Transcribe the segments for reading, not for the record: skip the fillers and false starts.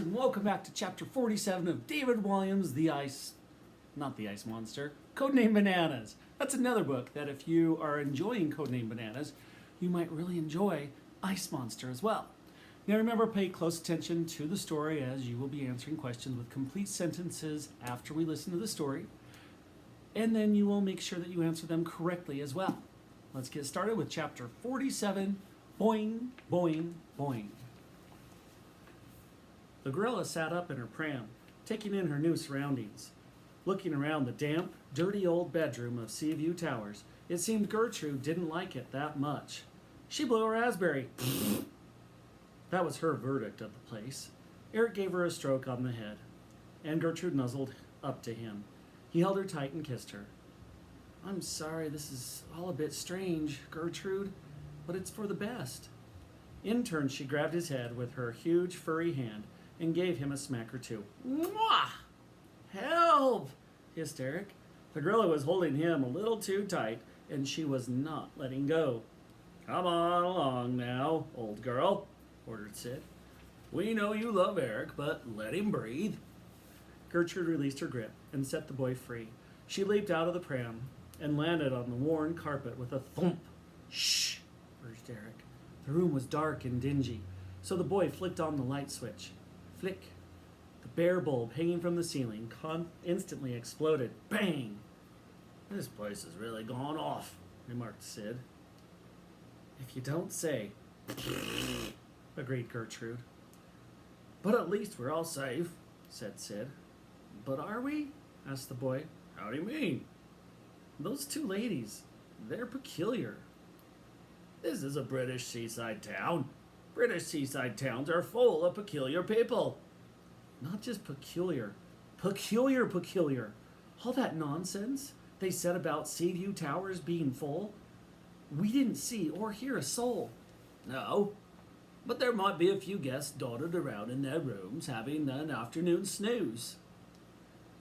and welcome back to chapter 47 of David Walliams' not the Ice Monster, Codename Bananas. That's another book that if you are enjoying Codename Bananas, you might really enjoy Ice Monster as well. Now remember, pay close attention to the story as you will be answering questions with complete sentences after we listen to the story, and then you will make sure that you answer them correctly as well. Let's get started with chapter 47, Boing, Boing, Boing. The gorilla sat up in her pram, taking in her new surroundings. Looking around the damp, dirty old bedroom of Seaview Towers, it seemed Gertrude didn't like it that much. She blew a raspberry. That was her verdict of the place. Eric gave her a stroke on the head, and Gertrude nuzzled up to him. He held her tight and kissed her. "I'm sorry this is all a bit strange, Gertrude, but it's for the best." In turn, she grabbed his head with her huge, furry hand and gave him a smack or two. "Mwah! Help!" hissed Eric. The gorilla was holding him a little too tight, and she was not letting go. "Come on along now, old girl," ordered Sid. "We know you love Eric, but let him breathe." Gertrude released her grip and set the boy free. She leaped out of the pram and landed on the worn carpet with a thump. "Shh," urged Eric. The room was dark and dingy, so the boy flicked on the light switch. Flick. The bare bulb hanging from the ceiling instantly exploded. Bang! "This place has really gone off," remarked Sid. "If you don't say," agreed Gertrude. "But at least we're all safe," said Sid. "But are we?" asked the boy. "How do you mean?" "Those two ladies, they're peculiar." "This is a British seaside town. British seaside towns are full of peculiar people." "Not just peculiar. Peculiar. All that nonsense they said about Seaview Towers being full. We didn't see or hear a soul." "No, but there might be a few guests dotted around in their rooms having an afternoon snooze."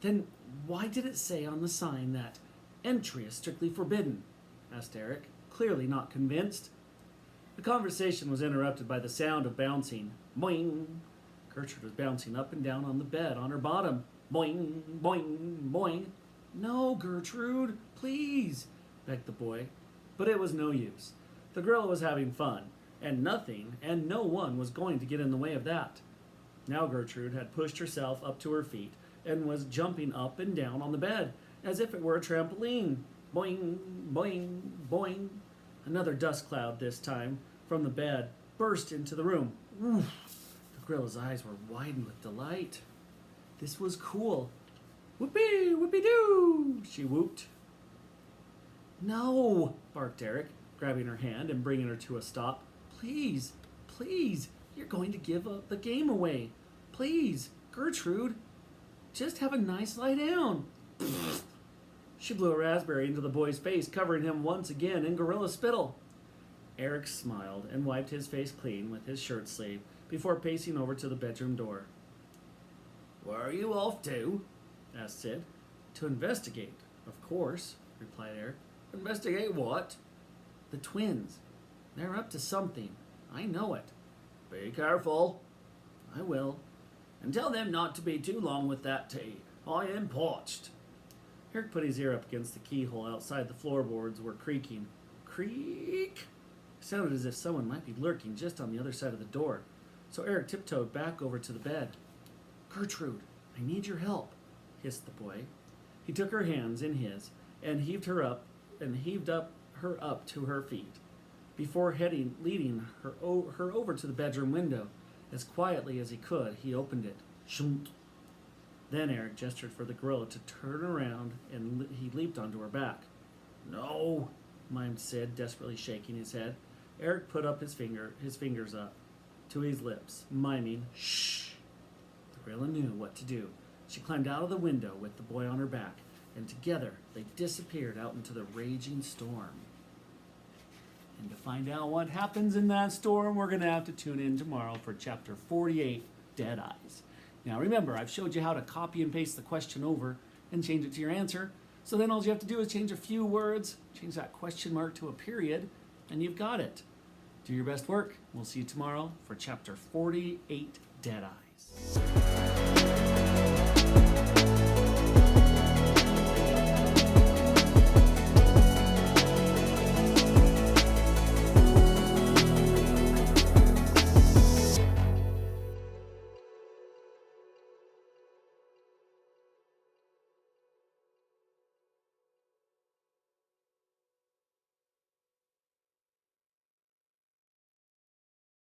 "Then why did it say on the sign that entry is strictly forbidden?" asked Eric, clearly not convinced. The conversation was interrupted by the sound of bouncing. Boing! Gertrude was bouncing up and down on the bed on her bottom. Boing, boing, boing. "No, Gertrude, please," begged the boy. But it was no use. The gorilla was having fun, and nothing and no one was going to get in the way of that. Now Gertrude had pushed herself up to her feet and was jumping up and down on the bed as if it were a trampoline. Boing, boing, boing. Another dust cloud this time from the bed burst into the room. Oof. The gorilla's eyes were widened with delight. This was cool. "Whoopee, whoopee-doo," she whooped. "No," barked Eric, grabbing her hand and bringing her to a stop. Please, you're going to give the game away. Please, Gertrude, just have a nice lie down." She blew a raspberry into the boy's face, covering him once again in gorilla spittle. Eric smiled and wiped his face clean with his shirt sleeve before pacing over to the bedroom door. "Where are you off to?" asked Sid. "To investigate, of course," replied Eric. "Investigate what?" "The twins. They're up to something. I know it." "Be careful." "I will." "And tell them not to be too long with that tea. I am parched." Eric put his ear up against the keyhole outside. The floorboards were creaking. Creak! It sounded as if someone might be lurking just on the other side of the door. So Eric tiptoed back over to the bed. "Gertrude, I need your help," hissed the boy. He took her hands in his and heaved her up to her feet. Before leading her over to the bedroom window, as quietly as he could, he opened it. Shumt. Then Eric gestured for the gorilla to turn around, and he leaped onto her back. "No," mimed Sid, desperately shaking his head. Eric put up his fingers up to his lips, miming, "Shh." The gorilla knew what to do. She climbed out of the window with the boy on her back, and together they disappeared out into the raging storm. And to find out what happens in that storm, we're going to have to tune in tomorrow for chapter 48, Dead Eyes. Now remember, I've showed you how to copy and paste the question over and change it to your answer. So then all you have to do is change a few words, change that question mark to a period, and you've got it. Do your best work. We'll see you tomorrow for chapter 48, Dead Eyes.